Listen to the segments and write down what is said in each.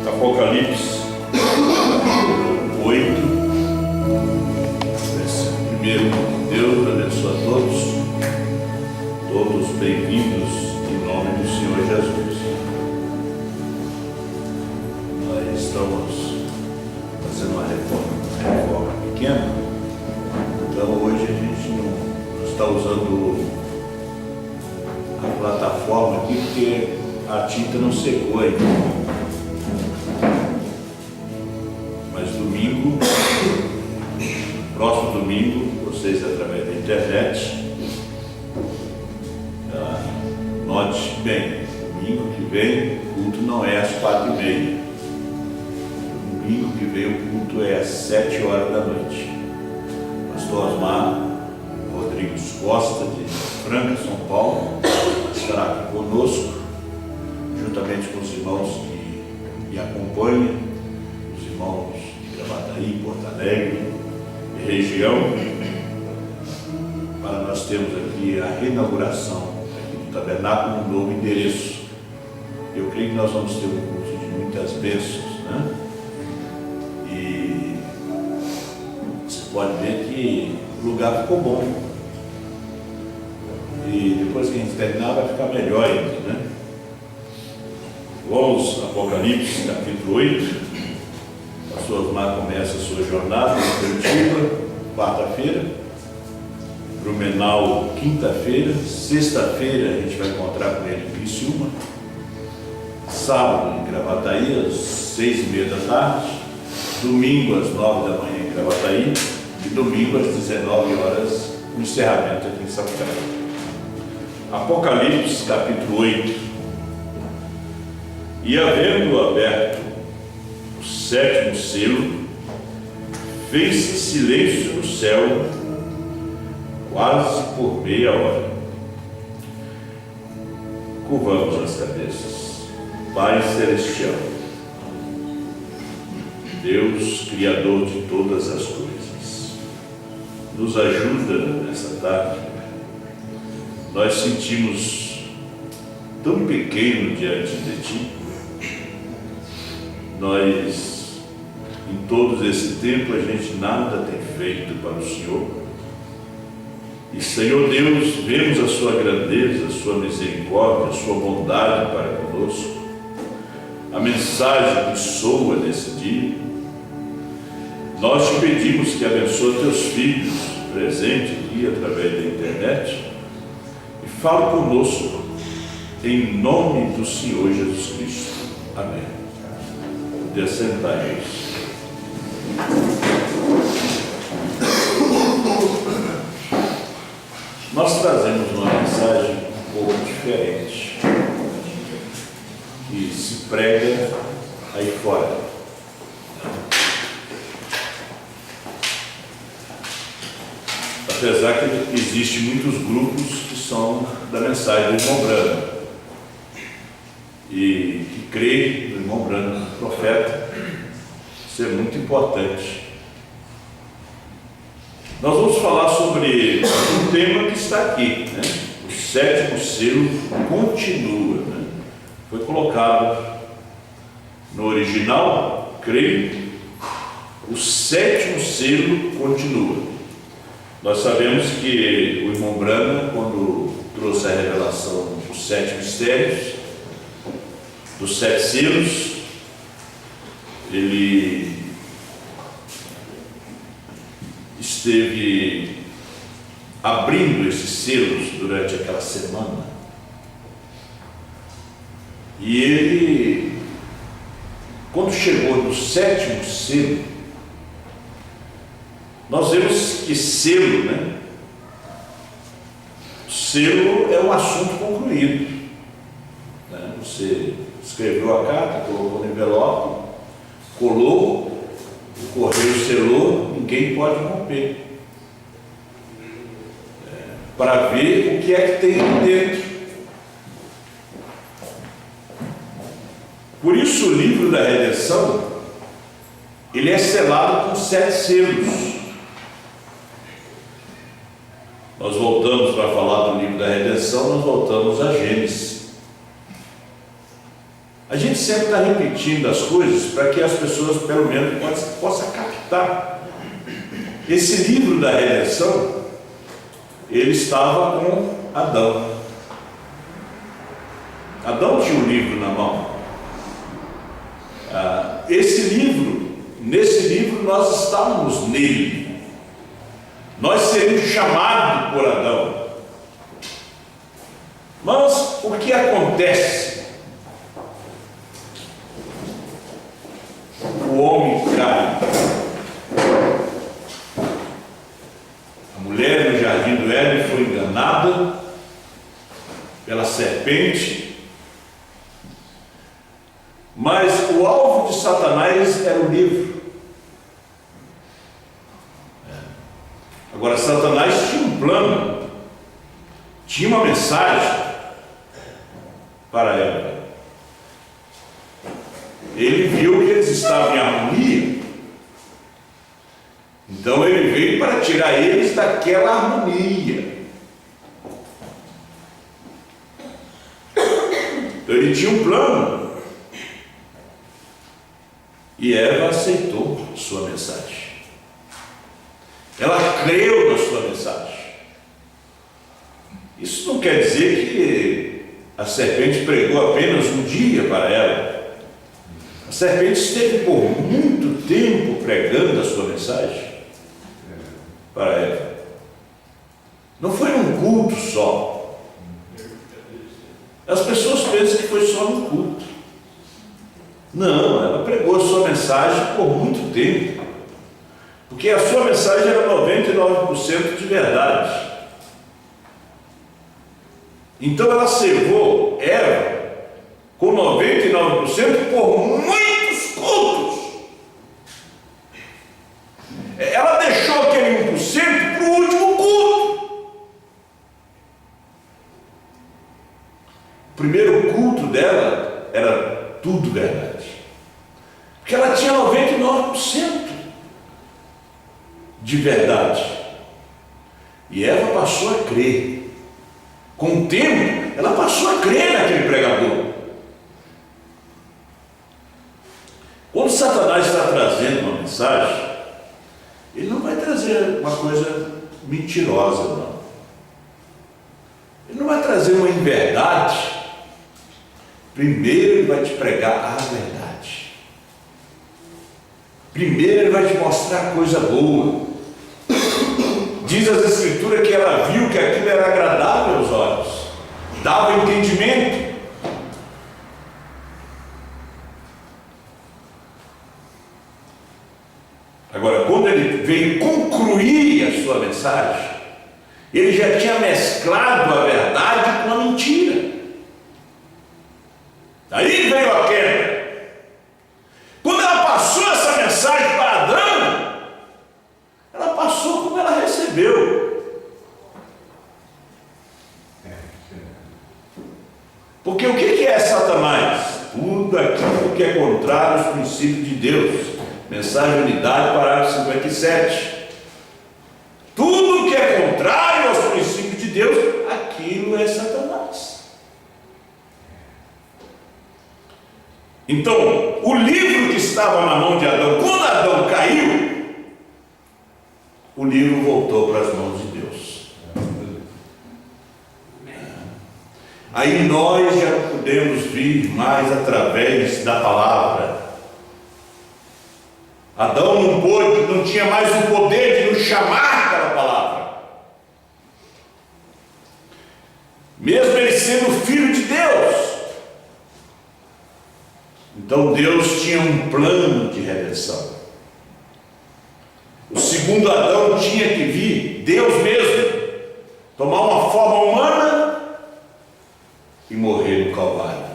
Apocalipse 8, versículo 1. Deus abençoe a todos bem-vindos em nome do Senhor Jesus. Nós estamos fazendo uma reforma pequena, então hoje a gente não está usando a plataforma aqui porque a tinta não secou ainda. Mas domingo, próximo domingo, vocês através da internet, note bem, domingo que vem o culto não é às 4h30. Domingo que vem o culto é às 7h da noite. Pastor Osmar Rodrigues Costa, de Franca, São Paulo, estará aqui conosco, juntamente com os irmãos que me acompanham, os irmãos de Gravataí, Porto Alegre e região, para nós termos aqui a reinauguração aqui do tabernáculo no novo endereço. Eu creio que nós vamos ter um curso de muitas bênçãos, né? E você pode ver que o lugar ficou bom. E depois que a gente terminar vai ficar melhor ainda, né? Vamos, Apocalipse, capítulo 8. O pastor Osmar começa a sua jornada em Curitiba, quarta-feira, Blumenau, quinta-feira, sexta-feira a gente vai encontrar com ele em Criciúma, sábado em Gravataí, às 6h30 da tarde, domingo às 9 da manhã em Gravataí e domingo às 19h, o encerramento aqui em Sapucaí. Apocalipse, capítulo 8. E havendo aberto o sétimo selo, fez-se silêncio no céu, quase por meia hora. Curvamos as cabeças. Pai Celestial, Deus Criador de todas as coisas, nos ajuda nessa tarde. Nós sentimos tão pequeno diante de Ti. Nós, em todo esse tempo, a gente nada tem feito para o Senhor. E, Senhor Deus, vemos a Sua grandeza, a Sua misericórdia, a Sua bondade para conosco. A mensagem que soa nesse dia. Nós te pedimos que abençoe teus filhos presentes aqui através da internet e fala conosco em nome do Senhor Jesus Cristo. Amém. Pode sentar, gente. Nós trazemos uma mensagem um pouco diferente, que se prega aí fora. Apesar que existem muitos grupos que são da mensagem do irmão Branham e que creem no irmão Branham, profeta. Isso é muito importante. Nós vamos falar sobre um tema que está aqui, né? O sétimo selo continua, né? Foi colocado no original, creio, o sétimo selo continua. Nós sabemos que o irmão Branham, quando trouxe a revelação dos 7 mistérios, dos 7 selos, ele esteve abrindo esses selos durante aquela semana. E ele, quando chegou no 7º selo, nós vemos que selo, né? Selo é um assunto concluído, né? Você escreveu a carta, colocou no envelope, colou, o correio selou, ninguém pode romper. Para ver o que é que tem ali dentro. Por isso o livro da redenção, ele é selado com 7 selos. Nós voltamos para falar do livro da redenção, nós voltamos a Gênesis. A A gente sempre está repetindo as coisas para que as pessoas, pelo menos, possam captar. Esse livro da redenção, ele estava com Adão. Adão tinha um livro na mão. Nesse livro nós estávamos nele. Nós seríamos chamados por Adão. Mas o que acontece? O homem cai. A mulher no jardim do Éden foi enganada pela serpente, mas o alvo de Satanás era o livro. Agora, Satanás tinha um plano, tinha uma mensagem para ela. Ele viu que eles estavam em harmonia, então ele veio para tirar eles daquela harmonia. Então ele tinha um plano, e Eva aceitou sua mensagem. Ela creu na sua mensagem. Isso não quer dizer que a serpente pregou apenas um dia para ela. A serpente esteve por muito tempo pregando a sua mensagem para Eva. Não foi num culto só. As pessoas pensam que foi só num culto. Não, ela pregou a sua mensagem por muito tempo. Porque a sua mensagem era 99% de verdade. Então ela servou Eva com 99% por muitos cultos. Ela deixou aquele 1% para o último culto. O primeiro culto dela era tudo verdade. Porque ela tinha 99% de verdade. E Eva passou a crer. Com o tempo, ela passou a crer naquele pregador. Quando Satanás está trazendo uma mensagem, ele não vai trazer uma coisa mentirosa, não. Ele não vai trazer uma inverdade. Primeiro ele vai te pregar a verdade. Primeiro ele vai te mostrar coisa boa. Diz as Escrituras que ela viu que aquilo era agradável aos olhos, dava entendimento. Agora, quando ele veio concluir a sua mensagem, ele já tinha mesclado a verdade com a mentira. Aí veio a queda. Quando ela passou essa mensagem para Adão, ela passou como ela recebeu. Porque o que é Satanás? Tudo aquilo que é contrário aos princípios de Deus. Mensagem Unidade, parágrafo 57. Tudo que é contrário aos princípios de Deus, aquilo é Satanás. Então, o livro que estava na mão de Adão, quando Adão caiu, o livro voltou para as mãos de Deus. Aí nós já podemos vir mais através da palavra. Adão não tinha mais o poder de nos chamar pela palavra. Mesmo ele sendo filho de Deus. Então Deus tinha um plano de redenção. O segundo Adão tinha que vir, Deus mesmo, tomar uma forma humana e morrer no Calvário.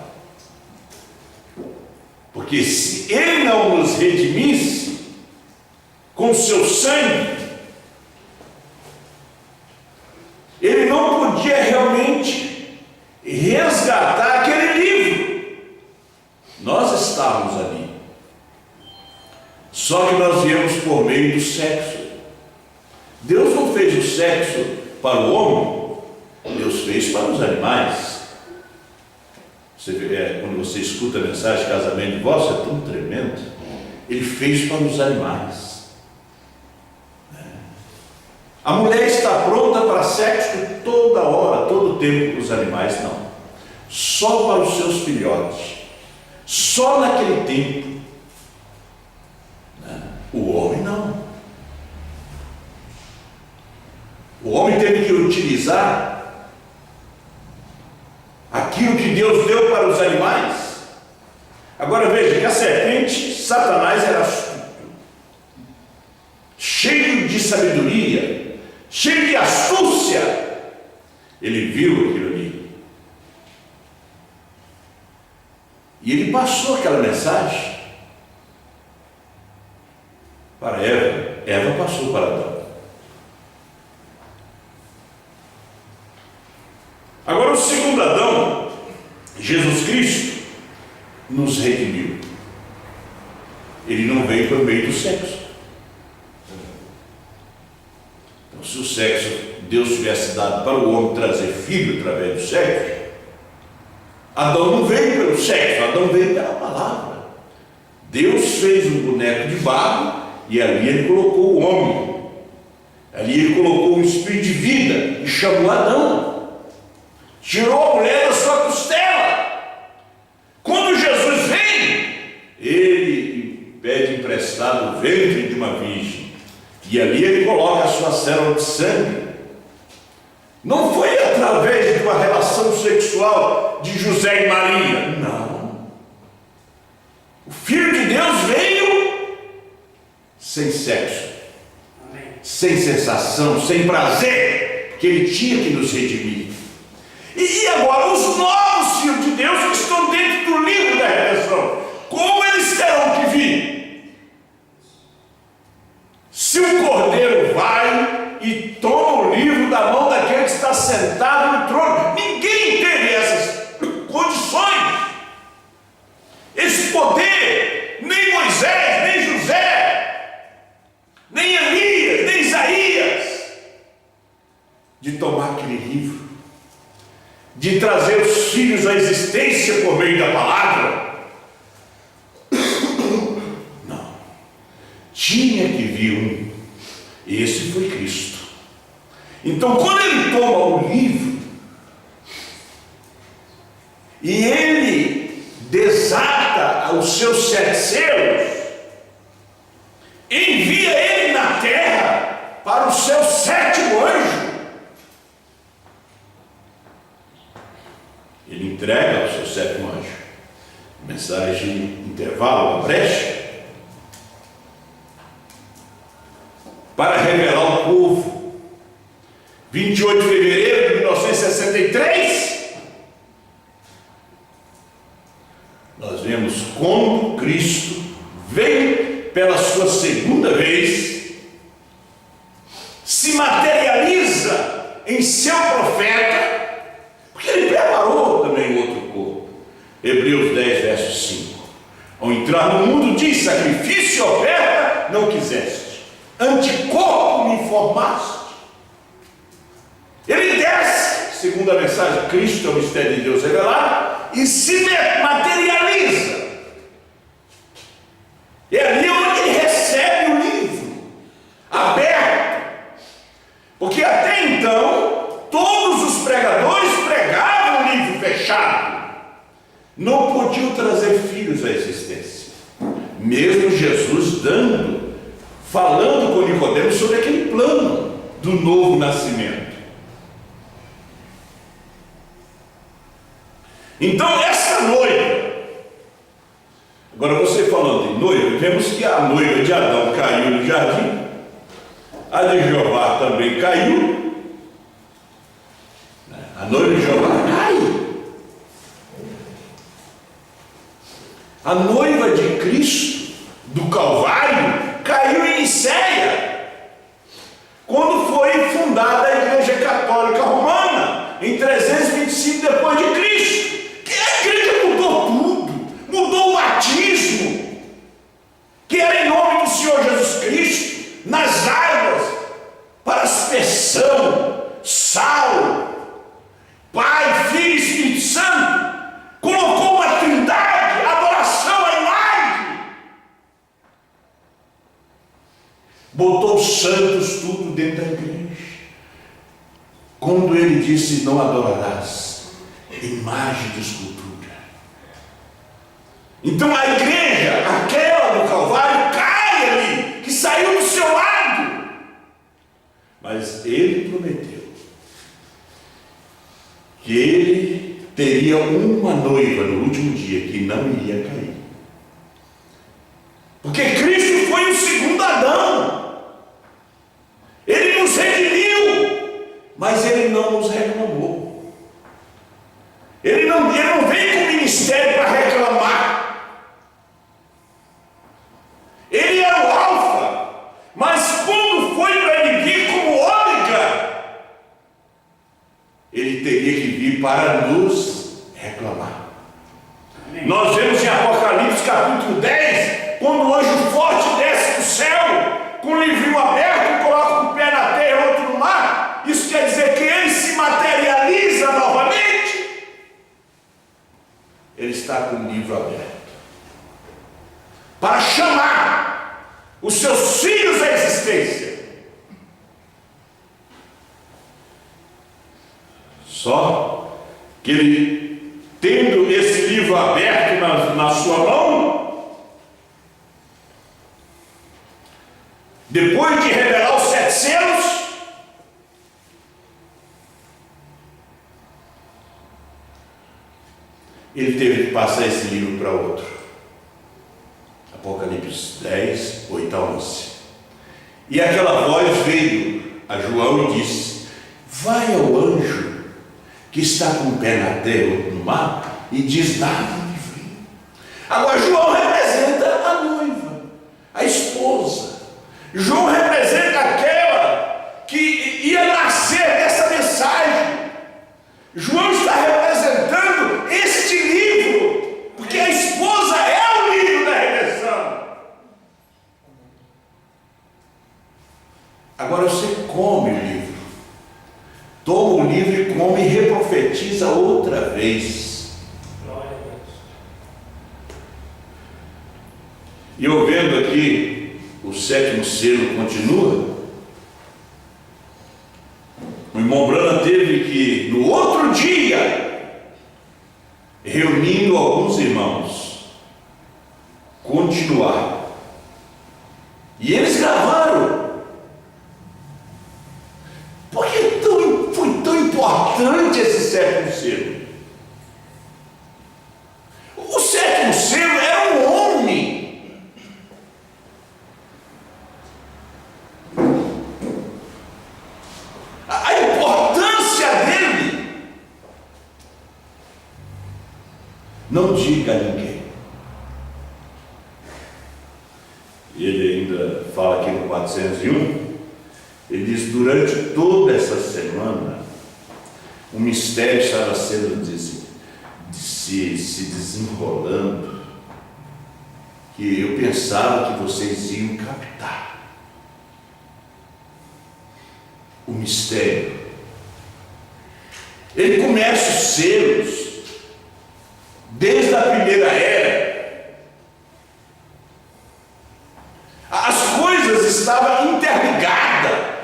Porque se Ele não nos redimisse com seu sangue, Ele não podia realmente resgatar aquele livro. Nós estávamos ali. Só que nós viemos por meio do sexo. Deus não fez o sexo para o homem, Deus fez para os animais. Você vê, quando você escuta a mensagem de casamento e divórcio, é tão tremendo. Ele fez para os animais. A mulher está pronta para sexo toda hora, todo tempo para os animais, não. Só para os seus filhotes. Só naquele tempo. O homem não. O homem teve que utilizar aquilo que Deus deu para os animais. Agora veja que a serpente, Satanás, era astuto, cheio de sabedoria, cheio de astúcia. Ele viu aquilo ali e ele passou aquela mensagem para Eva. Eva passou para Adão. Agora, o segundo Adão, Jesus Cristo, nos redimiu. Ele não veio por meio do sexo. Então, se o sexo Deus tivesse dado para o homem trazer filho através do sexo, Adão não veio pelo sexo, Adão veio pela palavra. Deus fez um boneco de barro e ali ele colocou o homem. Ali ele colocou um espírito de vida e chamou Adão. Tirou a mulher da sua costela. Quando Jesus vem, ele pede emprestado o ventre de uma virgem. E ali ele coloca a sua célula de sangue. Não foi através de uma relação sexual de José e Maria. Não. O Filho de Deus veio sem sexo, sem sensação, sem prazer, porque ele tinha que nos redimir. E agora, os novos filhos de Deus que estão dentro do livro da redenção, como eles terão que vir? Se o Cordeiro vai e toma o livro da mão daquele que está sentado no trono, ninguém teve essas condições, esse poder, nem Moisés, nem José, nem Elias, nem Isaías, de tomar aquele livro, de trazer os filhos à existência por meio da palavra. Não. Tinha que vir um. Esse foi Cristo. Então, quando ele toma o livro e ele desata os seus 7 selos, envia ele na terra para o seu 7º anjo. Ele entrega ao seu 7º anjo. Mensagem intervalo, uma brecha, para revelar ao povo. 28 de fevereiro de 1963, nós vemos como Cristo veio pela sua segunda vez, se materializa em seu profeta, porque ele preparou também outro corpo. Hebreus 10, verso 5. Ao entrar no mundo diz: sacrifício e oferta não quiseste, anticorpo me formaste. Ele desce, segundo a mensagem, Cristo é o mistério de Deus revelado, e se materializa. É ali onde ele recebe o livro aberto, porque até então todos os pregadores pregavam o livro fechado, não podiam trazer filhos à existência. Mesmo Jesus falando com Nicodemo sobre aquele plano do novo nascimento. Então, essa noiva, agora você falando de noiva, vemos que a noiva de Adão caiu no jardim, a de Jeová também caiu, a noiva de Jeová cai, a noiva de Cristo do Calvário caiu em Nicéia, quando foi fundada a Igreja Católica Romana, em 325 depois de Cristo. A igreja mudou tudo, mudou o batismo, que era em nome do Senhor Jesus Cristo, nas águas, para aspersão, sal, Pai, Filho e Espírito Santo, colocou botou os santos tudo dentro da igreja. Quando ele disse: não adorarás imagem de escultura. Então a igreja, aquela do Calvário, cai ali, que saiu do seu lado. Mas ele prometeu que ele teria uma noiva no último dia que não iria cair. Porque Cristo foi o segundo Adão. Ele nos redimiu, mas ele não nos reclamou. Ele não veio com o ministério para reclamar. Ele era o alfa, mas quando foi para ele vir como ômega, ele teria que vir para nos reclamar. Amém. Nós vemos em Apocalipse capítulo 10, quando o anjo forte desce do céu, com o livrinho aberto, coloca um pé na terra e outro no mar. Isso quer dizer que ele se materializa novamente. Ele está com o livro aberto para chamar os seus filhos à existência. Só que ele, tendo esse livro aberto na sua mão, depois de revelar os 7 selos, ele teve que passar esse livro para outro. Apocalipse 10, 8 a 11. E aquela voz veio a João e disse: vai ao anjo que está com o pé na terra ou no mar e diz: dá-me um livrinho. Agora João representa a noiva, a esposa. João representa aquela que ia nascer dessa mensagem. João está representando este livro, porque a esposa é o livro da redenção. Agora você come o livro, toma o livro e come e reprofetiza outra vez. E eu vendo aqui o 7º selo continua. O irmão Branham teve que, no outro dia, reunindo alguns irmãos, continuar. E eles gravaram. Por que foi tão importante esse 7º selo? O 7º selo era um homem. A importância dele, não diga a ninguém. Ele ainda fala aqui no 401, ele diz: durante toda essa semana, o mistério estava sendo se desenrolando, que eu pensava que vocês iam captar. O mistério. Ele começa os selos desde a primeira era. As coisas estavam interligadas.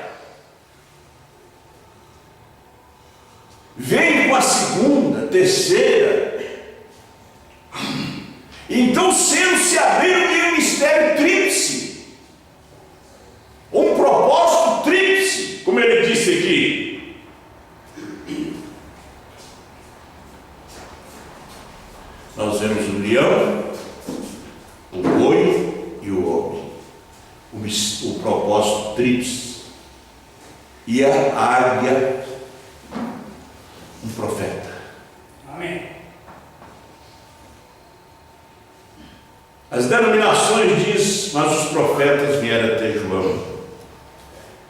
Vem com a segunda, terceira. Então os selos se abriram em um mistério tríplice. Um propósito tríplice, como ele disse aqui. Nós vemos o leão, o boi e o homem. O propósito tríplice. E a águia, um profeta. Amém. As denominações dizem, mas os profetas vieram até João.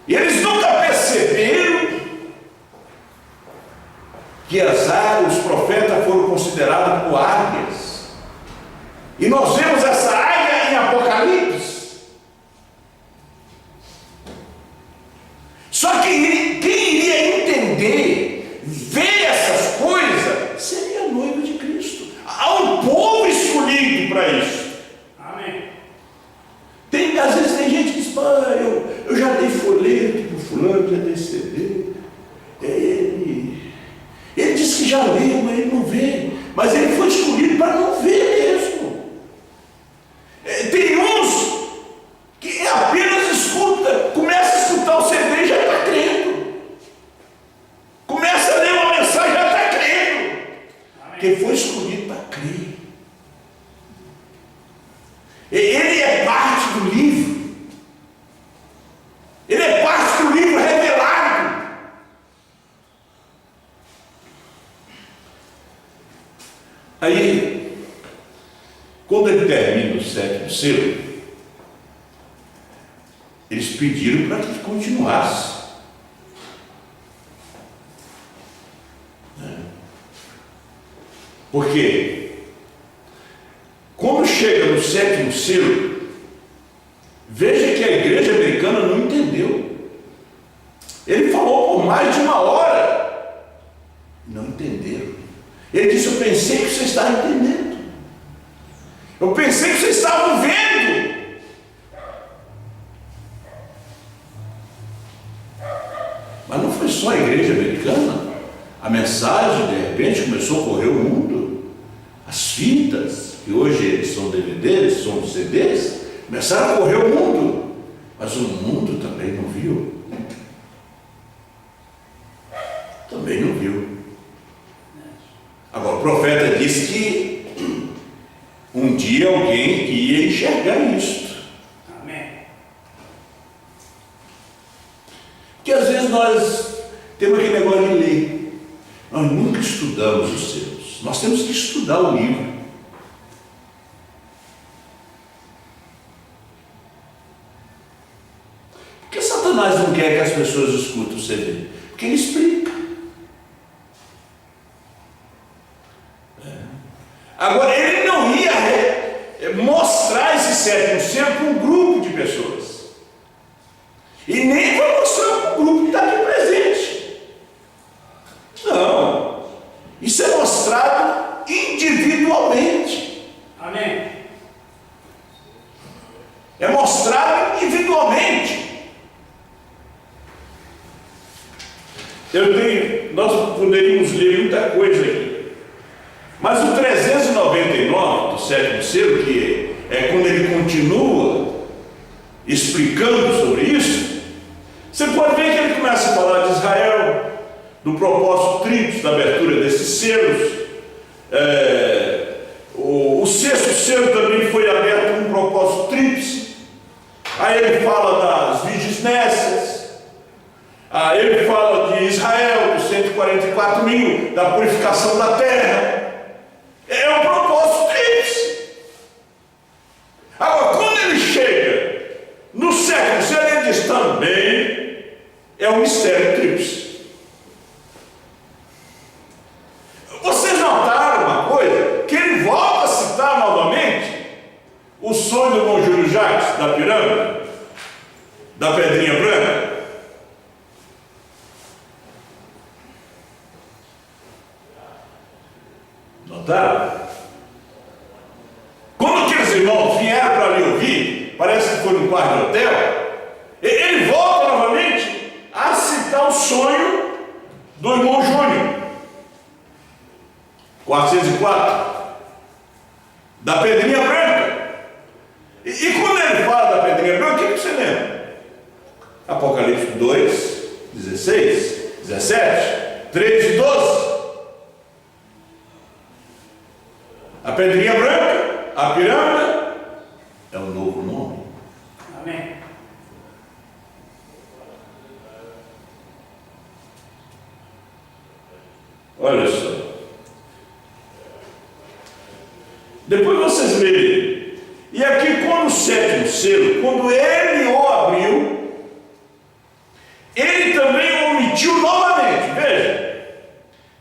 E eles nunca perceberam que os profetas foram considerados como águias. E nós vemos essa águia em Apocalipse. Só que quem iria entender, ver essas coisas, seria a noiva de Cristo. Há um povo escolhido para isso. Amém. Às vezes tem gente que diz: fulano de ABCD, ele disse que já leu, mas ele não vê. Mas ele foi escolhido para não ver mesmo. Tem uns que apenas escuta, começa a escutar o CD e já está crendo. Começa a ler uma mensagem e já está crendo. Quem foi escolhido para crer. Ele é parte do livro. Ele é parte do livro revelado. Aí, quando ele termina o 7º selo, eles pediram para que ele continuasse. Porque quando chega no 7º selo, veja que a igreja americana não entendeu. Ele falou por mais de 1 hora. Não entenderam. Ele disse: eu pensei que você estava entendendo. Eu pensei que vocês estavam vendo. Mas não foi só a igreja americana. A mensagem, de repente, começou a correr o mundo. As fitas, que hoje são DVDs, são CDs, começaram a correr o mundo. Mas o mundo também não viu. Também não viu. Agora, o profeta disse que um dia alguém ia enxergar isto. Amém. Porque às vezes nós temos aquele negócio de ler. Nós nunca estudamos os selos. Nós temos que estudar o livro. Por que Satanás não quer que as pessoas escutem o CD? Porque ele explica. Agora, ele não ia mostrar esse 7º selo para um grupo de pessoas. E nem vai mostrar para um grupo que está aqui presente. Não. Isso é mostrado individualmente. Amém. É mostrado individualmente. Nós poderíamos ler muita coisa aqui. Mas o 399 do 7º selo, que é quando ele continua explicando sobre isso, você pode ver que ele começa a falar de Israel, do propósito tríplice da abertura desses selos. O 6º selo também foi aberto com um propósito tríplice. Aí ele fala das virgens nécias. Aí ele fala de Israel, dos 144 mil, da purificação da terra. É um propósito tríplice. Agora, quando ele chega no 7º selo, ele diz também é um mistério tríplice. Vocês notaram uma coisa? Que ele volta a citar novamente o sonho do Bom Júlio Jacques, da pirâmide, da pedrinha branca. Notaram? Quando aqueles irmãos vieram para ali ouvir, parece que foi num quarto de hotel, ele volta novamente a citar o sonho do irmão Júnior, 404, da pedrinha branca. E quando ele fala da pedrinha branca, o que você lembra? Apocalipse 2, 16, 17, 13 e 12. A pedrinha branca, a pirâmide, é um novo nome. Amém. Olha só. Depois vocês lerem. E aqui, quando o 7º selo, quando ele o abriu, ele também omitiu novamente. Veja.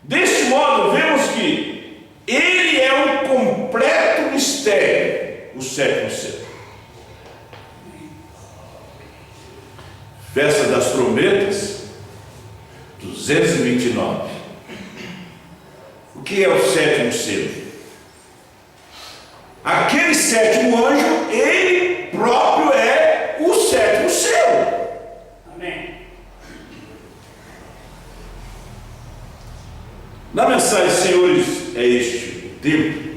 Deste modo, vemos que ele é um completo mistério, o 7º selo. Festa das Trombetas, 229. O que é o 7º selo? Aquele 7º anjo, ele próprio é o 7º selo. Amém. mensagem, senhores, é este o tempo,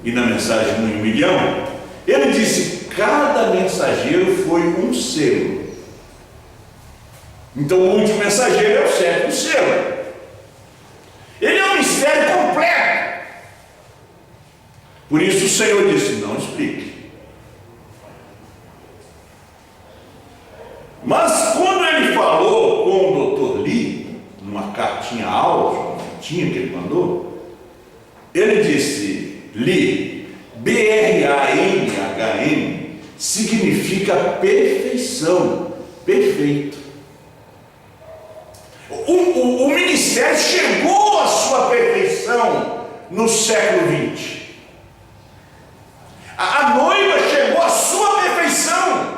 e na mensagem 1 em 1 milhão, ele disse: cada mensageiro foi um selo. Então o último mensageiro é o sétimo selo. Ele é um mistério completo. Por isso o Senhor disse: não explique. Mas quando ele falou com o Dr. Lee, numa cartinha áudio, uma cartinha que ele mandou, ele disse: Lee, BRANHM, significa perfeição, perfeito. O ministério chegou à sua perfeição no século XX. A noiva chegou à sua perfeição.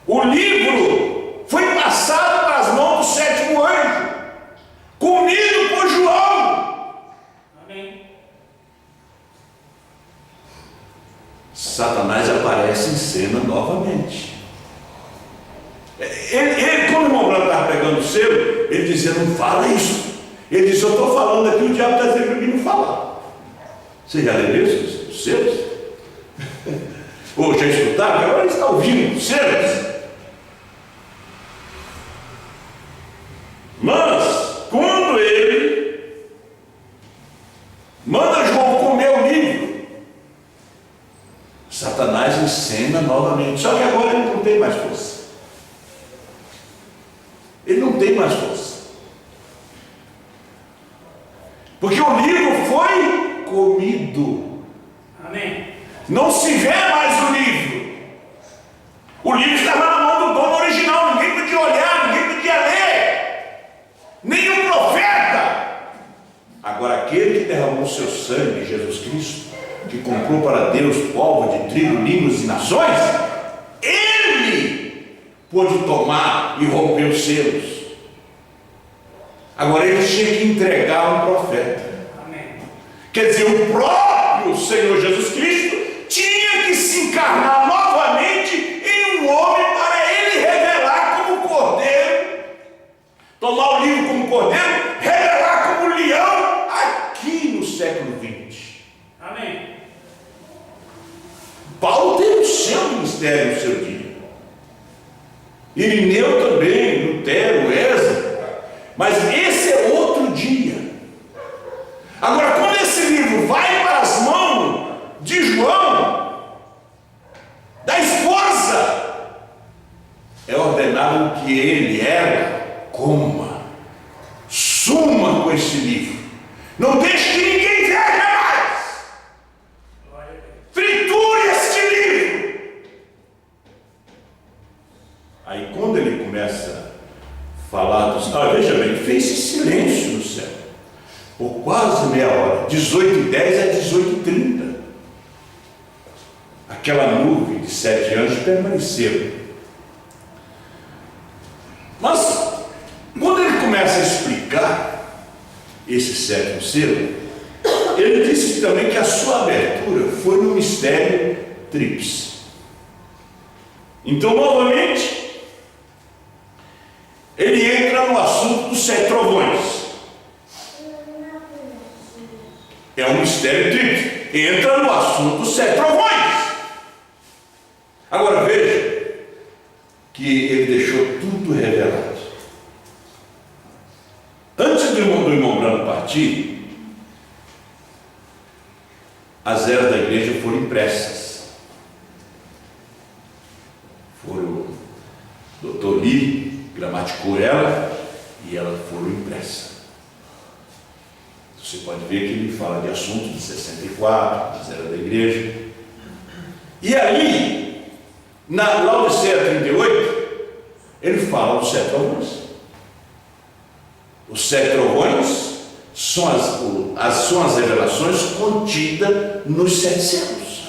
O livro foi passado para as mãos do sétimo anjo, comido por João. Amém. Satanás aparece em cena novamente. Ele, quando o irmão Branco estava pegando o selo, ele dizia: não fala isso. Ele disse: eu estou falando aqui, o diabo está dizendo para mim não falar. Você já leu isso? Os selos? Ou já escutaram? Agora ele está ouvindo os selos. Mas, quando ele manda João comer o livro, Satanás encena novamente. Só que agora ele não tem mais força. Ele não tem mais força. Porque o livro foi comido. Amém. Não se vê mais o livro. O livro estava na mão do dono original. Ninguém podia olhar, ninguém podia ler. Nem o profeta. Agora aquele que derramou o seu sangue, Jesus Cristo, que comprou para Deus povo de tribo, línguas e nações, ele pôde tomar e romper os selos. Agora ele tinha que entregar um profeta. Amém. Quer dizer, o próprio Senhor Jesus Cristo tinha que se encarnar novamente em um homem para ele revelar como cordeiro, tomar o livro como cordeiro, revelar como leão aqui no século XX. Amém. Paulo teve o seu ministério no seu dia. Irineu também, Lutero, Wesley. Mas esse é outro dia. Agora, quando esse livro vai para as mãos de João, da esposa, é ordenado que ela coma, suma com esse livro. Não deixe que ninguém veja mais. Triture este livro. Aí quando ele começa a falar dos... veja bem, fez-se silêncio no céu por quase meia hora, 18h10 a 18h30. Aquela nuvem de 7 anjos permaneceu. Mas quando ele começa a explicar esse sétimo selo, ele disse também que a sua abertura foi no mistério tríplice. Então, novamente, ele entra no assunto dos 7 trovões. É um mistério tríplice. Entra no assunto dos 7 trovões. Agora veja que ele deixou tudo revelado. Antes do irmão Branco partir, as eras da igreja foram impressas. O Dr. Lee gramaticou ela e elas foram impressas. Você pode ver que ele fala de assuntos de 64, das eras da igreja. E aí, na Laodiceia 38, ele fala dos 7 trovões. Os 7 trovões são as revelações contidas nos 7 selos.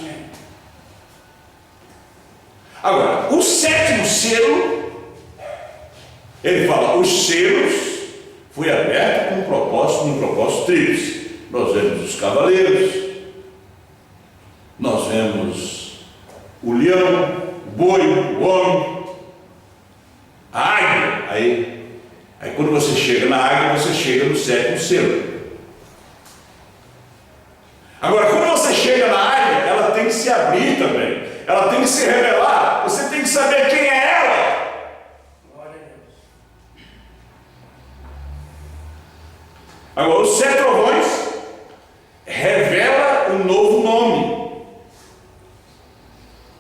Agora, o 7º selo, ele fala: os selos foi aberto com um propósito tríplice. Nós vemos os cavaleiros, nós vemos o leão, o boi, o homem, a águia. Aí quando você chega na águia, você chega sétimo selo. Agora, quando você chega na área, ela tem que se abrir também, ela tem que se revelar, você tem que saber quem é ela. Glória a Deus. Agora, os 7 trovões revela um novo nome.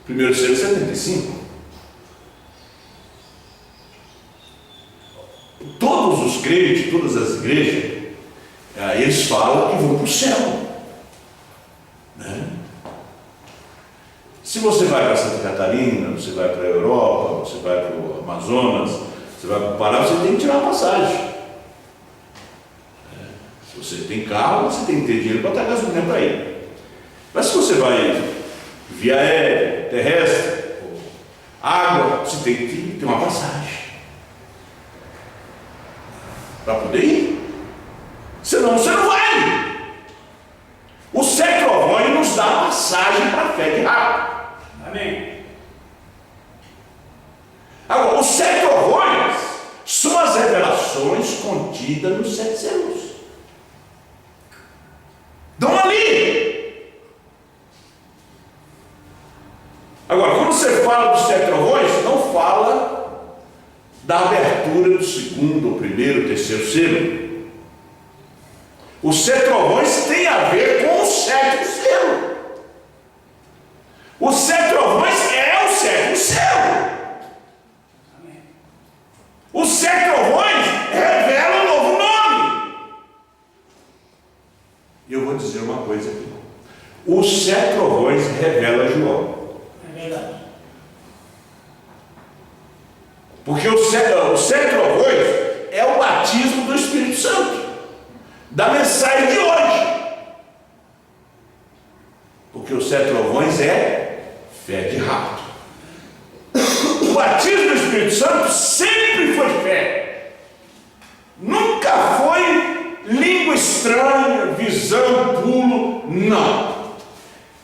Primeiro selo 75. Todos os crentes, todas as igrejas, eles falam que vão para o céu, né? Se você vai para Santa Catarina, você vai para a Europa, você vai para o Amazonas, você vai para o Pará, você tem que tirar uma passagem. Se você tem carro, você tem que ter dinheiro para estar gasolina para ir. Mas se você vai via aérea, terrestre, água, você tem que ter uma passagem para poder ir. Senão você não vai. O 7 trovões nos dá passagem para a fé de rápido. Amém. Agora, os 7 trovões são as revelações contidas nos 7 selos. Estão ali. Agora, quando você fala dos 7 trovões, não fala da abertura do segundo, ou primeiro, ou terceiro selo. Os 7 trovões têm a ver com o 7º selo. Os 7 trovões é o 7º selo. Amém. Os 7 trovões revelam um novo nome. E eu vou dizer uma coisa aqui. Os 7 trovões revelam João. É verdade. Porque os 7 trovões é o batismo do Espírito Santo. Da mensagem de hoje. Porque os 7 trovões é fé de rapto. O batismo do Espírito Santo sempre foi fé. Nunca foi língua estranha, visão, pulo, não.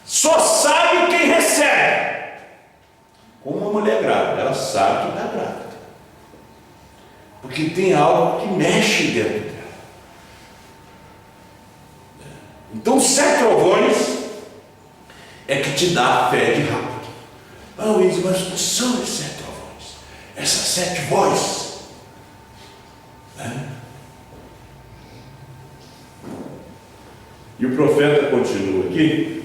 Só sabe quem recebe. Como uma mulher grávida, ela sabe que está grávida. Porque tem algo que mexe dentro dela. Então, os 7 trovões é que te dá a fé de rápido. Ah, Luiz, mas o que são esses 7 trovões? Essas 7 vozes. Né? E o profeta continua aqui.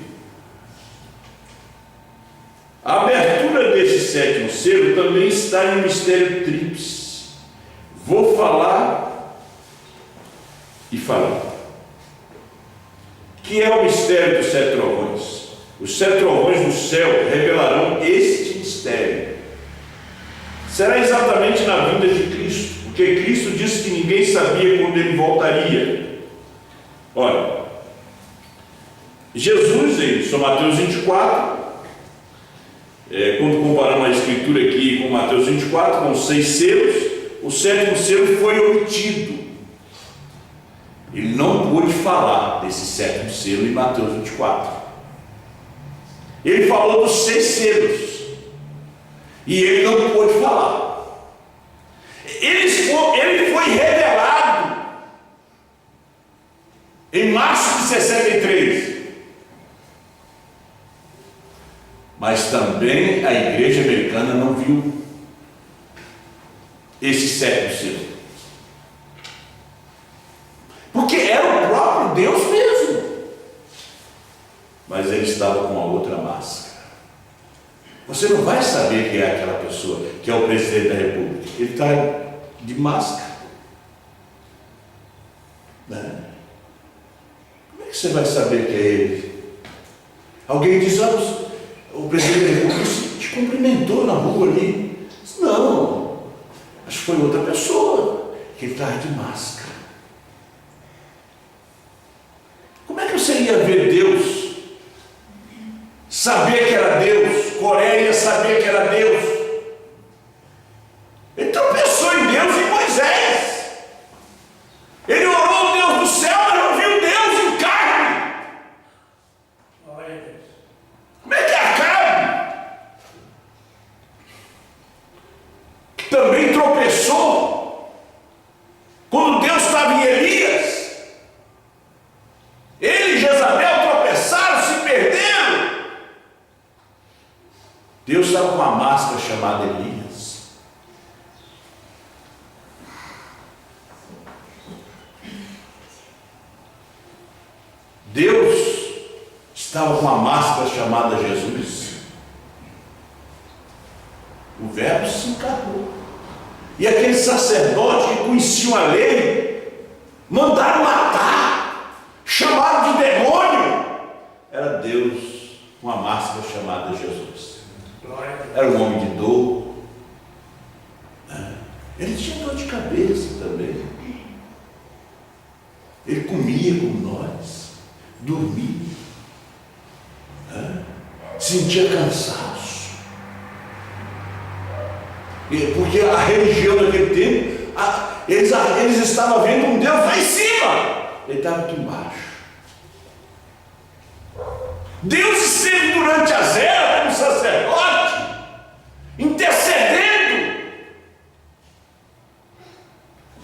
A abertura desse 7º selo também está em um mistério tríplice. Vou falar e falar. Que é o mistério dos 7 trovões? Os 7 trovões do céu revelarão este mistério. Será exatamente na vinda de Cristo, porque Cristo disse que ninguém sabia quando ele voltaria. Olha, Jesus, em São Mateus 24, quando comparamos a escritura aqui com Mateus 24, com os 6 selos, o 7º selo foi obtido. Ele não pôde falar desse 7º selo em Mateus 24. Ele falou dos 6 selos. E ele não pôde falar. Ele foi revelado em março de 63. Mas também a igreja americana não viu esse 7º selo. Porque era o próprio Deus mesmo. Mas ele estava com uma outra máscara. Você não vai saber quem é aquela pessoa, que é o presidente da República. Ele está de máscara. Né? Como é que você vai saber que é ele? Alguém diz, o presidente da República te cumprimentou na rua ali. Não, acho que foi outra pessoa, que ele estava de máscara. Como é que você ia ver Deus? Saber que era Deus? Coreia saber que era Deus? Ele tropeçou em Deus e em Moisés. Ele orou ao Deus do céu, mas não viu Deus em carne. Glória a Deus. Como é que é a carne? Que também tropeçou quando Deus estava em Elias. Deus estava com uma máscara chamada Elias. Deus estava com uma máscara chamada Jesus. O Verbo se encarnou. E aqueles sacerdotes que conheciam a lei mandaram matar, chamaram de demônio. Era Deus com uma máscara chamada Jesus. Era um homem de dor. Ele tinha dor de cabeça também. Ele comia como nós, dormia, sentia cansaço. Porque a religião daquele tempo, eles estavam vendo um Deus lá em cima, ele estava aqui embaixo. Deus esteve durante as eras como sacerdote, intercedendo.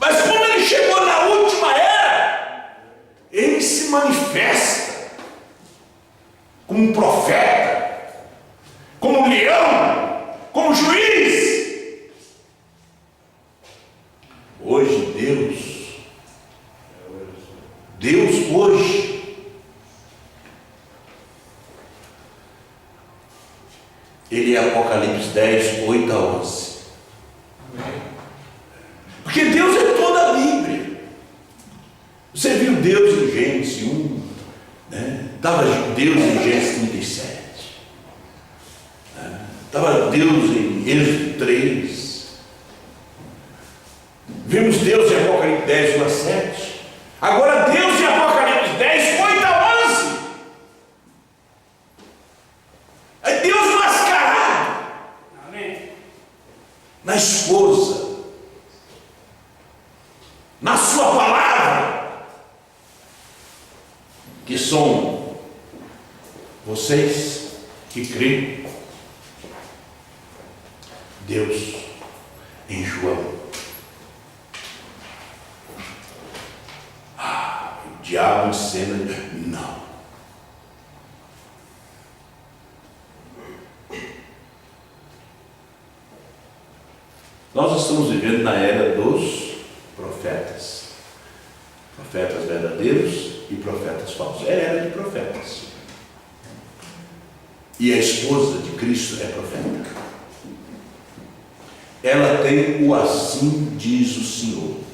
Mas quando ele chegou na última era, ele se manifesta como um profeta, como um leão, como juiz. Hoje Deus hoje, ele é Apocalipse 10, 8 a 11. Porque Deus é toda a Bíblia. Você viu Deus em Gênesis 1, estava Deus em Gênesis 37, estava Deus em Êxodo 3. Vimos Deus em Apocalipse 10, 1 a 7. Agora Deus em Apocalipse 10, 8 a 11. É Deus mascarado. Amém. Na esposa, na sua palavra, que são vocês que creem. Deus em João. O diabo em cena, não. Nós estamos vivendo na era dos profetas. Profetas verdadeiros e profetas falsos. É a era de profetas. E a esposa de Cristo é profeta. Ela tem o assim diz o Senhor.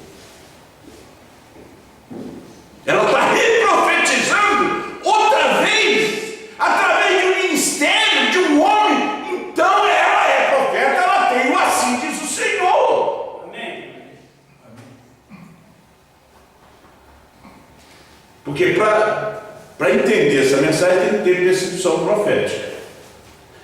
Ela está reprofetizando outra vez, através de um ministério, de um homem. Então ela é profeta, ela tem o assim diz o Senhor. Amém. Porque para entender essa mensagem tem que ter percepção profética.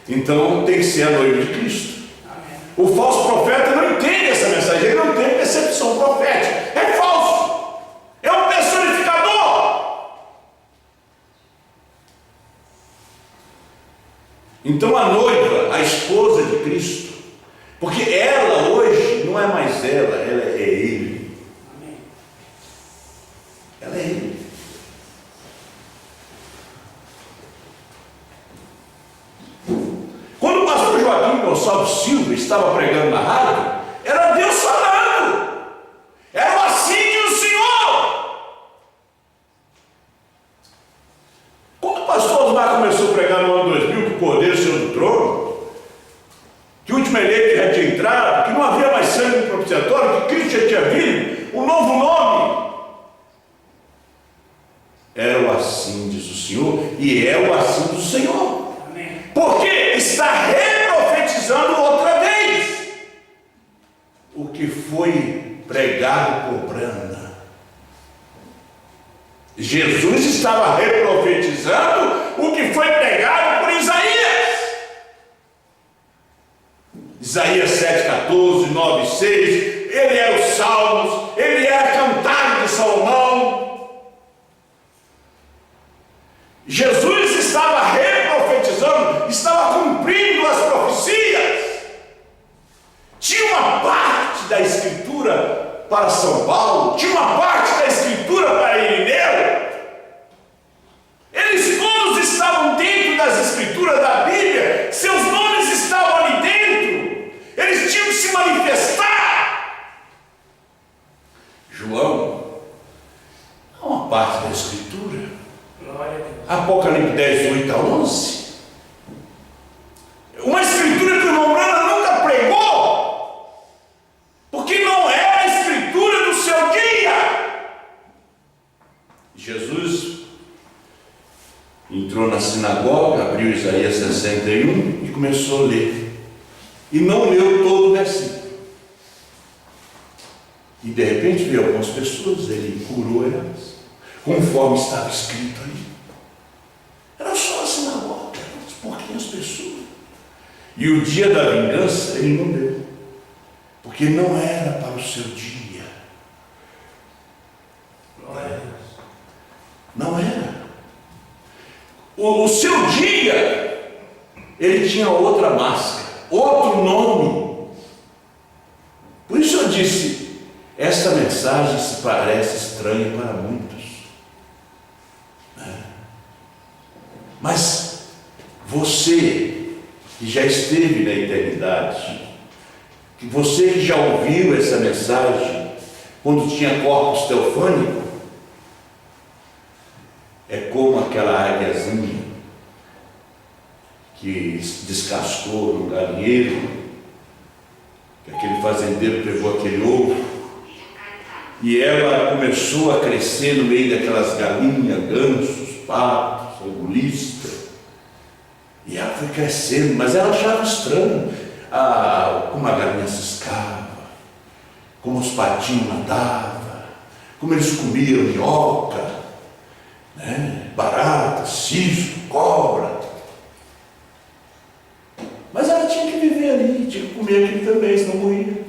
Então tem que ser a noiva de Cristo. Amém. O falso profeta não entende essa mensagem, ele não tem percepção profética. É falso. É um personificador. Então a noiva, a esposa de Cristo, porque ela hoje não é mais ela é ele. Amém. Ela é ele. Quando o pastor Joaquim Gonçalves Silva estava pregando na rádio, era Deus falando. Era o assim diz o Senhor. Quando o pastor Osmar começou a pregar no ano 2000, que o Cordeiro saiu do trono, que o último eleito já tinha entrado, que não havia mais sangue no propiciatório, que Cristo já tinha vindo, um novo nome. Era o assim diz o Senhor, e é o assim do Senhor. Amém. Porque está reprofetizando outra vez o que foi pregado por Brana. Jesus estava reprofetizando o que foi pregado por Isaías. Isaías 7,14, 9,6. Ele é os Salmos, ele é a cantada de Salomão. Jesus estava reprofetizando, estava cumprindo as profecias. Tinha uma parte da Escritura para São Paulo, tinha uma parte da Escritura para Irineu. Eles todos estavam dentro das Escrituras da Bíblia, seus nomes estavam numa sinagoga, abriu Isaías 61 e começou a ler. E não leu todo o versículo. E de repente veio algumas pessoas, ele curou elas, conforme estava escrito ali. Era só a sinagoga, eram umas pouquinhas pessoas. E o dia da vingança ele não deu, porque não era para o seu dia. Não era. O seu dia, ele tinha outra máscara, outro nome. Por isso eu disse, esta mensagem se parece estranha para muitos. Mas você que já esteve na eternidade, que você que já ouviu essa mensagem quando tinha corpos teofânicos, é como aquela águiazinha que descascou no galinheiro, que aquele fazendeiro pegou aquele ovo e ela começou a crescer no meio daquelas galinhas, gansos, patos, angulistas, e ela foi crescendo, mas ela achava estranho como a galinha ciscava, como os patinhos nadavam, como eles comiam minhoca, barata, cisco, cobra. Mas ela tinha que viver ali, tinha que comer aquilo também, senão morria.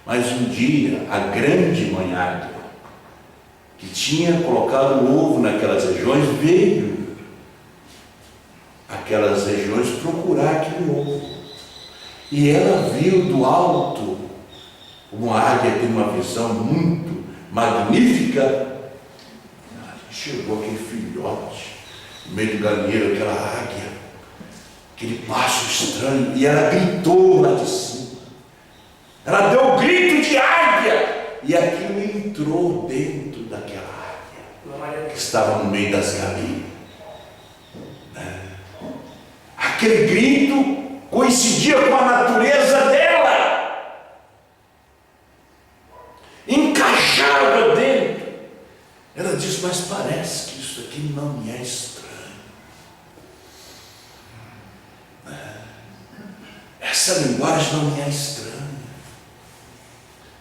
Mas um dia, a grande mãe águia, que tinha colocado o ovo naquelas regiões, veio aquelas regiões procurar aquele ovo. E ela viu do alto, uma águia tem uma visão muito magnífica, chegou aquele filhote no meio do galinheiro, aquela águia, aquele passo estranho, e ela gritou lá de cima. Ela deu um grito de águia, e aquilo entrou dentro daquela águia que estava no meio das galinhas. Aquele grito coincidia com a natureza dela, encaixava dentro. Ela diz, mas parece que isso aqui não me é estranho. Essa linguagem não me é estranha.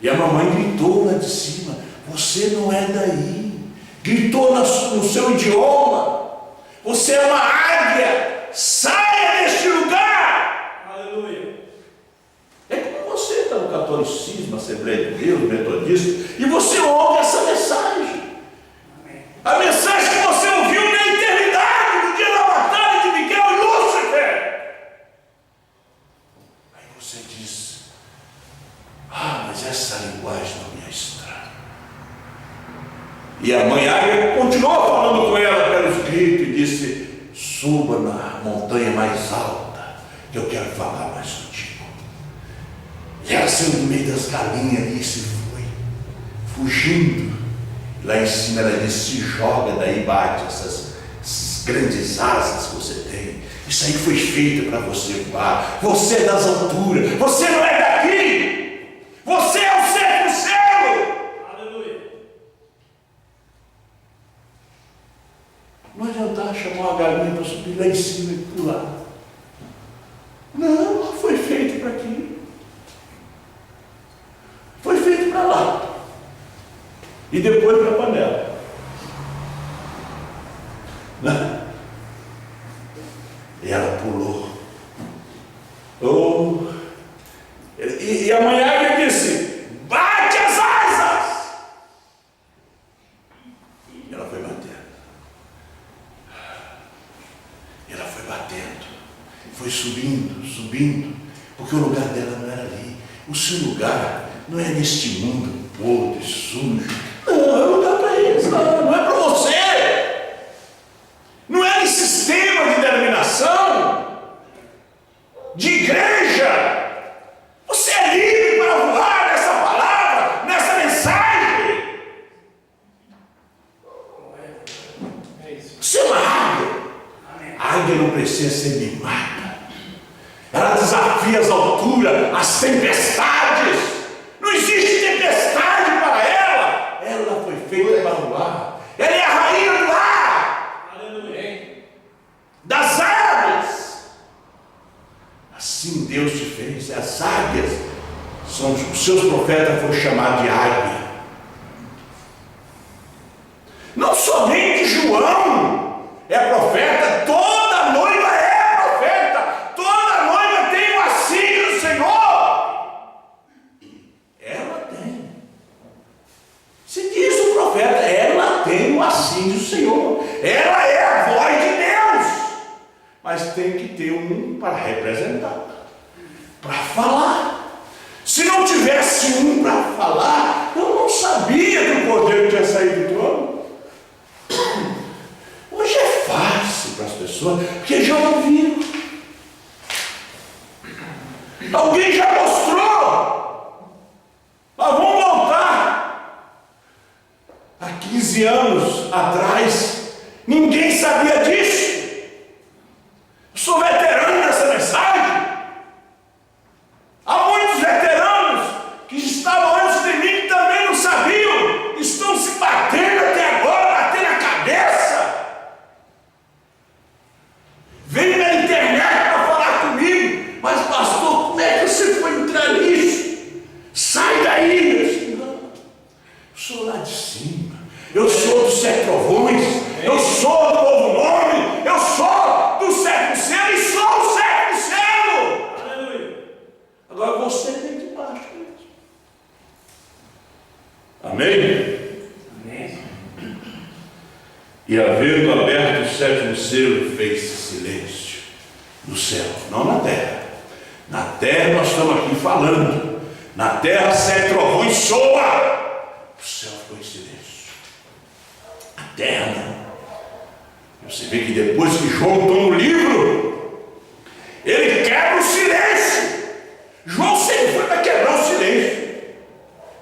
E a mamãe gritou lá de cima, você não é daí. Gritou no seu idioma, você é uma águia, saia deste lugar. Aleluia. É como você está no catolicismo, Assembleia de Deus, Metodista, e você ouve essa mensagem. A mensagem que você ouviu na eternidade, no dia da batalha de Miguel e Lúcifer. Aí você diz, mas essa linguagem não me é estranha. E a mãe águia continuou falando com ela pelos gritos e disse, suba na montanha mais alta, que eu quero falar mais contigo. E ela saiu no meio das galinhas ali e se foi, fugindo. Lá em cima ela disse, se joga, daí bate essas grandes asas que você tem. Isso aí foi feito para você voar. Você é das alturas, você não é daqui. Você é o ser do céu. Aleluia. Não adianta chamar uma galinha para subir lá em cima e pular. Não foi feito para aqui. Foi feito para lá. E depois para a panela. E ela pulou. E a mãe águia disse, bate as asas. E ela foi batendo. E ela foi batendo. Foi subindo, subindo. Porque o lugar dela não era ali. O seu lugar não é neste mundo podre, sujo. Não, é lugar para eles, não é para você. Não é em sistema de denominação, de igreja. Você é livre para voar nessa palavra, nessa mensagem. Você é uma águia. A águia não precisa ser mimada. Ela desafia as alturas, as tempestades. Não existe tempestade para ela. Ela foi feita para voar. Ela é a rainha do ar. Aleluia. Deus te fez. As águias, os seus profetas foram chamados de águia. Não somente João é profeta, toda noiva é profeta, toda noiva tem o assírio do Senhor. Ela tem. Se diz o profeta, ela tem o assírio do Senhor. Ela é a voz de Deus. Mas tem que ter um para representar, para falar. Se não tivesse um para falar, eu não sabia que o cordeiro tinha saído do trono. Hoje é fácil para as pessoas, porque já ouviram. Alguém já mostrou. Mas vamos voltar. Há 15 anos atrás, ninguém sabia disso. Eu sou veterano nessa mensagem. Há muitos veteranos que estavam antes de mim que também não sabiam. Estão se batendo até agora, batendo a cabeça. Vem na internet para falar comigo. Mas pastor, como é que você foi entrar nisso? Sai daí. Eu disse, não, eu sou lá de cima. Eu sou dos 7 trovões. Eu sou do novo nome. Eu sou do 7º selo e sou o 7º selo. Aleluia. Agora você tem que ir baixo. Amém? Amém. E havendo aberto o 7º selo, fez-se silêncio no céu, não na terra. Na terra nós estamos aqui falando. Na terra 7 trovões soa. O céu ficou em silêncio. A terra não. Você vê que depois que João toma o livro, ele quebra o silêncio. João sempre foi para quebrar o silêncio.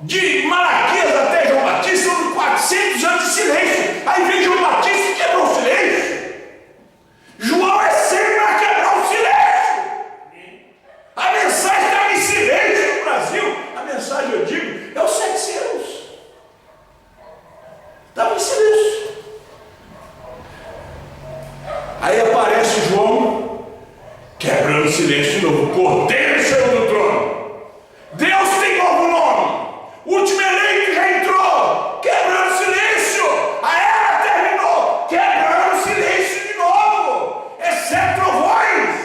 De Malaquias até João Batista, são 400 anos de silêncio. Aí vem João Batista e quebrou o silêncio. João é sempre para quebrar o silêncio. A mensagem estava em silêncio no Brasil. A mensagem, eu digo, é os 7 selos. Estava em silêncio. Aí aparece João, quebrando o silêncio de novo. Cordeiro saiu do trono. Deus tem novo nome. O último eleito já entrou, quebrando o silêncio. A era terminou, quebrando o silêncio de novo. É 7 trovões.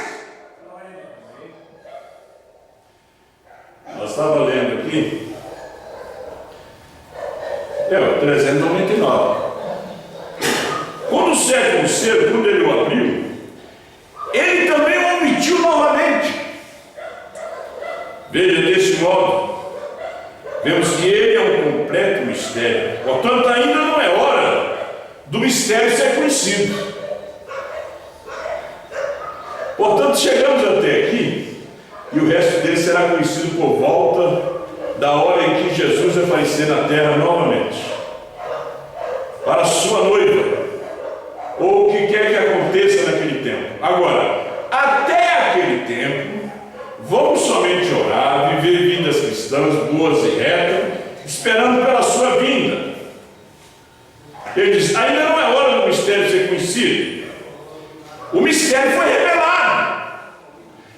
Nós estávamos lendo aqui, o 399. Quando o 7º selo, quando ele o abriu, ele também o omitiu novamente. Veja, desse modo, vemos que ele é um completo mistério. Portanto, ainda não é hora do mistério ser conhecido. Portanto, chegamos até aqui, e o resto dele será conhecido por volta da hora em que Jesus aparecer na terra novamente, para a sua noiva, ou o que quer que aconteça naquele tempo. Agora, até aquele tempo, vamos somente orar, viver vidas cristãs boas e retas, esperando pela sua vinda. Ele diz, ainda não é hora do mistério ser conhecido. O mistério foi revelado,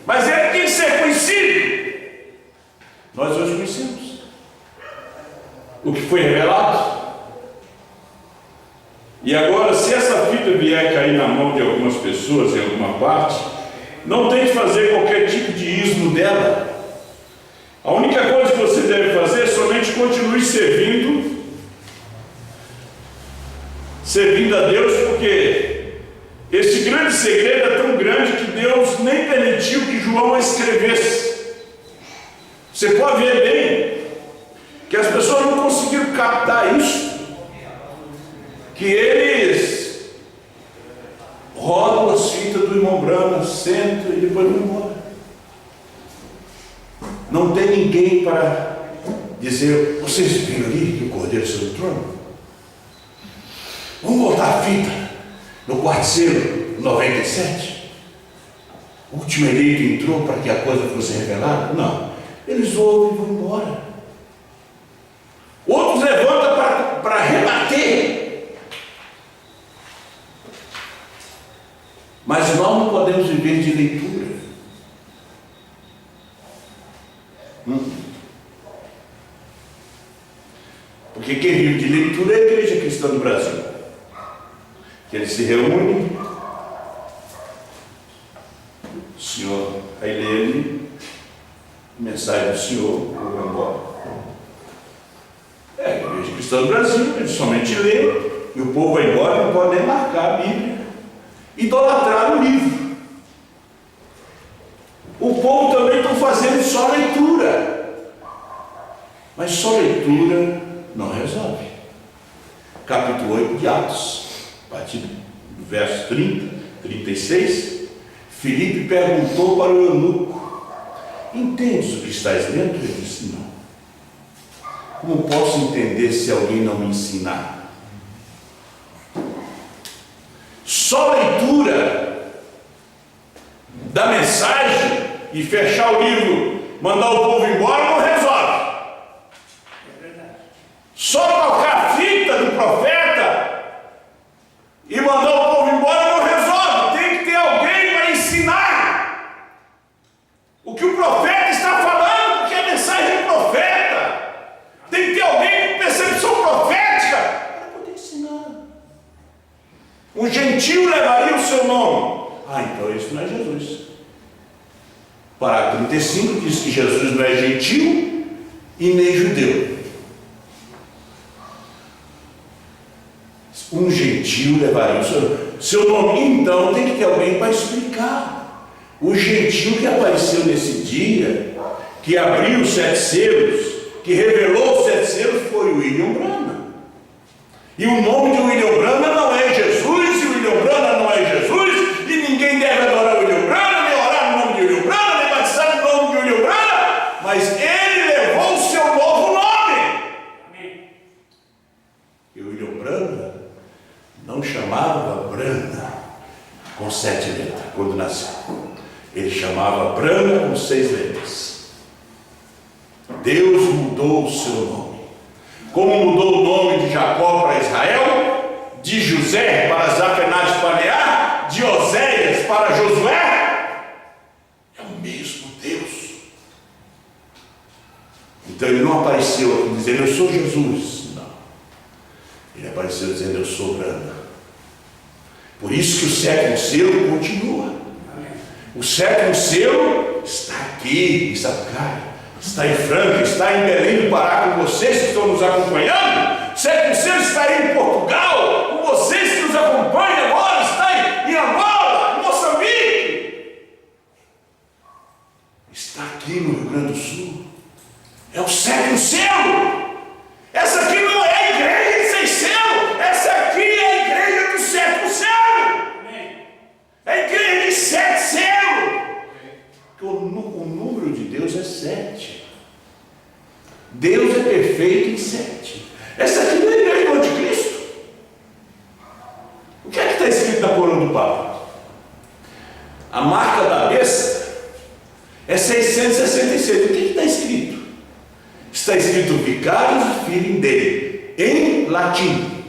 mas ele tem que ser conhecido. Nós hoje conhecemos o que foi revelado. E agora, se essa fita vier cair na mão de algumas pessoas em alguma parte, não tente fazer qualquer tipo de ismo dela. A única coisa que você deve fazer é somente continue servindo a Deus, porque esse grande segredo é tão grande que Deus nem permitiu que João escrevesse. Você pode ver bem que as pessoas não conseguiram captar isso, que eles rodam as fitas do irmão Branham, sentam e depois vão embora. Não tem ninguém para dizer, vocês viram ali que o cordeiro saiu do trono? Vamos voltar a fita no 4º selo, 97. O último eleito entrou para que a coisa fosse revelada? Não. Eles ouvem e vão embora. Outros levantam para rebater. Mas nós não podemos viver de leitura. Porque quem vive de leitura é a Igreja Cristã do Brasil. Que ele se reúne, o senhor aí lê ele, mensagem do senhor, ou vai embora. É, a Igreja Cristã do Brasil, ele somente lê, e o povo vai embora, não pode nem marcar a Bíblia, idolatrar o livro. O povo também está fazendo só leitura, mas só leitura não resolve. Capítulo 8 de Atos, a partir do verso 30, 36, Filipe perguntou para o eunuco: entendes o que estás lendo? Ele disse: não. Como posso entender se alguém não me ensinar? Só leitura da mensagem e fechar o livro, mandar o povo embora, não resolve. Só tocar a fita do profeta e mandar o povo embora não resolve. Tem que ter alguém para ensinar o que o profeta está falando, porque a mensagem é profeta. Tem que ter alguém com percepção profética para poder ensinar. Um gentio levaria o seu nome. Então isso não é Jesus. Parágrafo 35 diz que Jesus não é gentio e nem judeu. Um gentio levaria o seu nome. Então tem que ter alguém para explicar. O gentio que apareceu nesse dia, que abriu os 7 selos, que revelou os 7 selos, foi o William Branham. E o nome de William Branham não é Jesus, e o William Branham não é Jesus, e ninguém deve adorar o William Branham, nem orar no nome de William Branham, nem batizar no nome de William Branham, mas ele levou o seu novo nome. Amém. E o William Branham não chamava Branham com 7 letras quando nasceu. Ele chamava Branham com 6 letras. Deus mudou o seu nome. Como mudou o nome de Jacó para Israel, de José para Zapenate Paneá, de Oséias para Josué, é o mesmo Deus. Então ele não apareceu aqui dizendo eu sou Jesus. Não. Ele apareceu dizendo eu sou Branham. Por isso que o 7º selo continua. O 7º selo está aqui em Sapucaia, está em Franca, está em Belém do Pará com vocês que estão nos acompanhando. O 7º selo está aí em Portugal com vocês que nos acompanham agora, está em Angola, em Moçambique, está aqui no Rio Grande do Sul. É o 7º selo. Essa aqui não é a igreja de 6 selos, essa aqui é a igreja do 7º selo. É a igreja de 7 selos. Porque o número de Deus é 7. Deus é perfeito em 7. Essa aqui não é a igreja do anticristo. O que é que está escrito na coroa do Papa? A marca da besta é 666. O que está escrito? Está escrito Vicarius Filii Dei, em latim.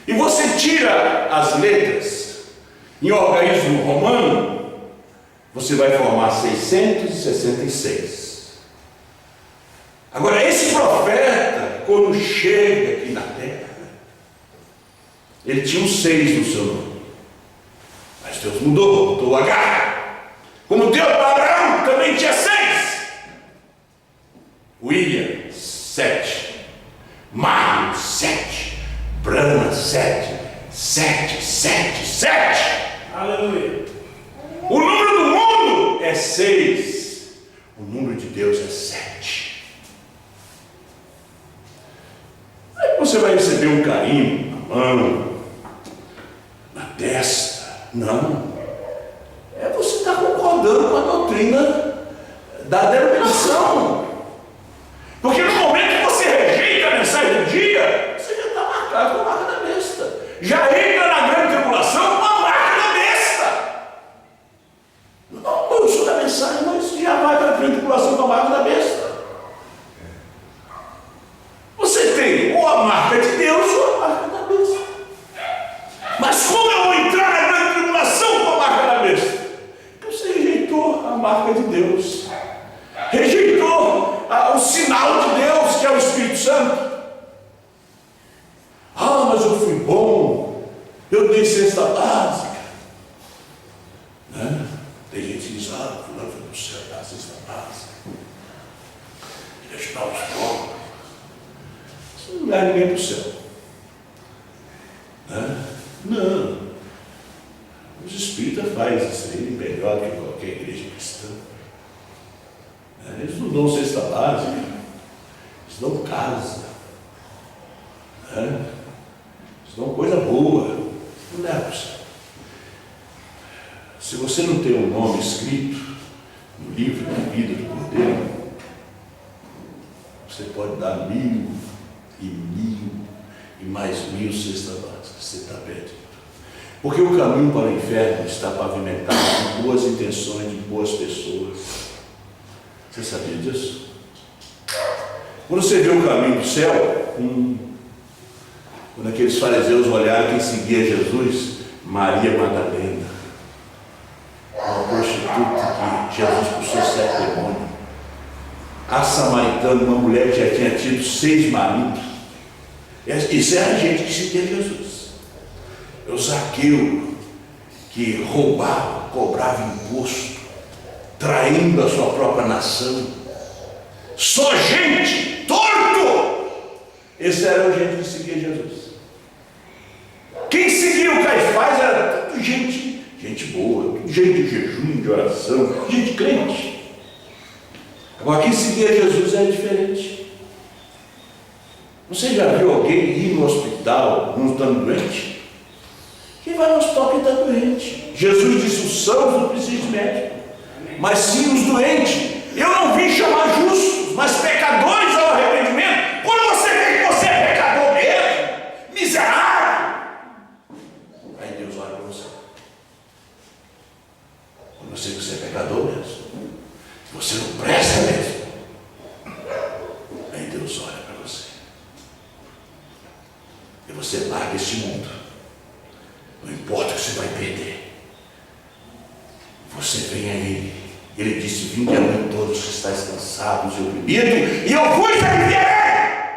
E você tira as letras em organismo romano, você vai formar 666. Agora, esse profeta, quando chega aqui na terra, ele tinha um 6 no seu nome. Mas Deus mudou, botou o H. Como deu para Abraão, também tinha 6. William, 7. Mário, 7. Branham, 7. 7, 7, 7. Aleluia. O número do mundo é 6. O número de Deus é 7. Aí você vai receber um carinho na mão, na testa. Não. É você estar concordando com a doutrina da denominação. Porque no momento que você rejeita a mensagem do dia, você já está marcado com a marca da besta. Já entra na grande tribulação com a marca da besta. Não, eu sou da mensagem, mas já vai para a grande tribulação com a marca da besta. Você tem ou a marca de Deus ou a marca da besta. Mas como eu vou entrar na grande tribulação com a marca da besta? Porque você rejeitou a marca de Deus. Rejeitou o sinal de Deus, que é o Espírito Santo. diz, fulano foi para o céu, dá cesta básica, ele ajudar os pobres. Você não leva ninguém para o céu. Não. Os espíritas fazem isso aí melhor que qualquer igreja cristã. Eles não dão cesta básica, eles dão casa, eles dão coisa boa. Não leva para o céu. Se você não tem um nome escrito no livro da vida do Cordeiro, você pode dar 1.000 e 1.000 e mais 1.000 cestas básicas. Você está perdido. Porque o caminho para o inferno está pavimentado de boas intenções, de boas pessoas. Você sabia disso? Quando você vê o caminho do céu, quando aqueles fariseus olharam quem seguia Jesus, Maria Madalena, uma prostituta que Jesus expulsou 7 demônios, a samaritana, uma mulher que já tinha tido 6 maridos. Isso era a gente que seguia Jesus. O Zaqueu, que roubava, cobrava imposto, traindo a sua própria nação. Só gente torto! Esse era o gente que seguia Jesus. Quem seguia o Caifás era tudo gente boa, tudo gente de jejum, de oração, gente crente. Agora, quem seguia Jesus era diferente. Você já viu alguém ir no hospital, não estando doente? Quem vai no hospital que está doente? Jesus disse: os sãos não precisam de médico, mas sim os doentes. Eu não vim chamar justos, mas pecadores ao arrependimento. Quando você vê que você é pecador mesmo, miserável, aí Deus olha para você. Quando você vê que você é pecador mesmo, você não presta mesmo, aí Deus olha para você. E você larga este mundo. Não importa o que você vai perder. Você vem a Ele. Ele disse: vinde a mim todos que estáis cansados e oprimidos, e eu vos aliviarei.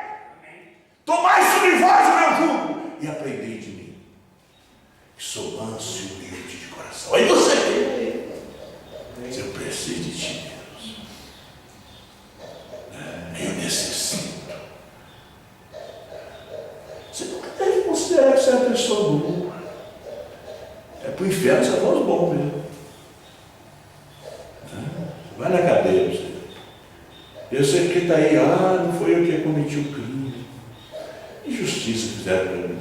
Tomai sobre vós o meu jugo e aprendei de mim, que sou manso e humilde de coração. Aí você vê: eu preciso de ti, Deus. Eu necessito. Você nunca deve considerar que você é uma pessoa boa. É para o inferno só para os bons mesmo. Vai na cadeia, você. Eu sei que está aí, não foi eu que cometi o crime. Injustiça fizeram para mim.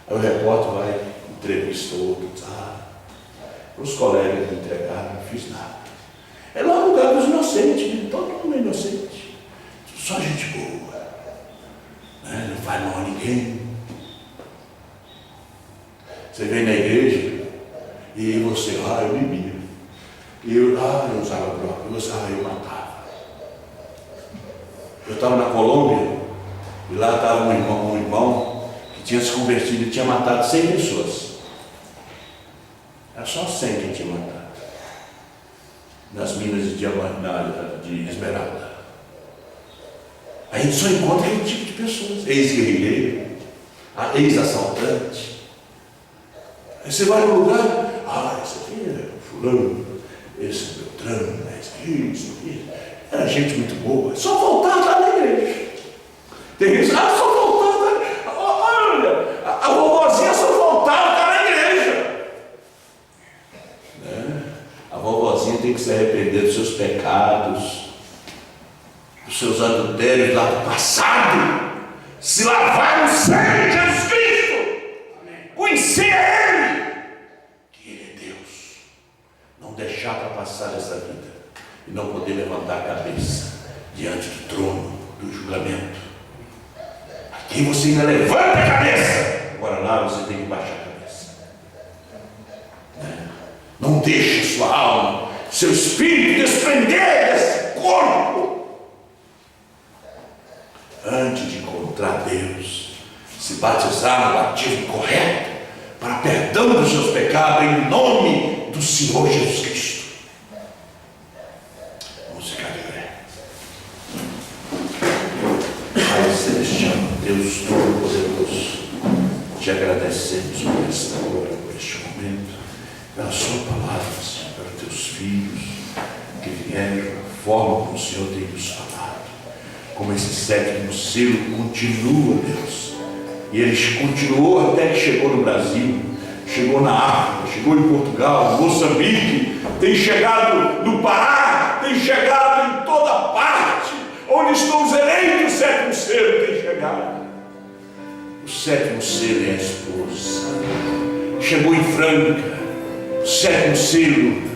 Aí o repórter vai, entrevista outro, os colegas me entregaram, não fiz nada. É lá o lugar dos inocentes, né? Todo mundo é inocente. Só gente boa. Não faz mal a ninguém. Você vem na igreja e você, eu bebia. Eu usava droga, eu matava. Eu estava na Colômbia e lá estava um irmão que tinha se convertido e tinha matado 100 pessoas. Era só 100 que tinha matado. Nas minas de diamante, de esmeralda. A gente só encontra aquele tipo de pessoas. Ex-guerrilheiro, ex-assaltante. Aí você vai no lugar, esse aqui é fulano, esse é Beltrano, isso aqui. Era gente muito boa. Só faltava lá na igreja. Tem isso, só faltava. Olha, a vovozinha só faltava estar na igreja. A vovozinha tem que se arrepender dos seus pecados, dos seus adultérios lá do passado, se lavar no sangue de Jesus Cristo, conhecer a Ele, que Ele é Deus, não deixar para passar essa vida e não poder levantar a cabeça diante do trono do julgamento. Aqui você ainda levanta a cabeça, agora lá você tem que baixar a cabeça. Não deixe sua alma, seu espírito desprender desse corpo. Antes de encontrar Deus, se batizar no batismo correto, para perdão dos seus pecados, em nome do Senhor Jesus Cristo. Vamos ficar de pé. Pai Celestial, Deus Todo-Poderoso, te agradecemos por esta hora, por este momento, pela sua palavra, Senhor, pelos teus filhos. filhos que vieram, a forma como o Senhor tem nos falado, como esse sétimo selo continua, Deus. E ele continuou até que chegou no Brasil, chegou na África, chegou em Portugal, Moçambique, tem chegado no Pará, tem chegado em toda parte, onde estão os eleitos, o sétimo selo tem chegado. O sétimo selo é a esposa. Chegou em Franca, o sétimo selo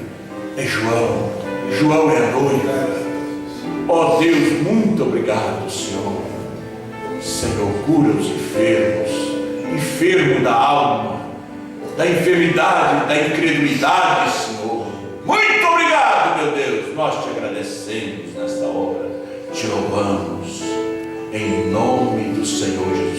é João. João é a noiva. Ó Deus, muito obrigado, Senhor. Senhor, cura os enfermos, enfermo da alma, da enfermidade, da incredulidade, Senhor. Muito obrigado, meu Deus. Nós te agradecemos nesta hora, te louvamos, em nome do Senhor Jesus.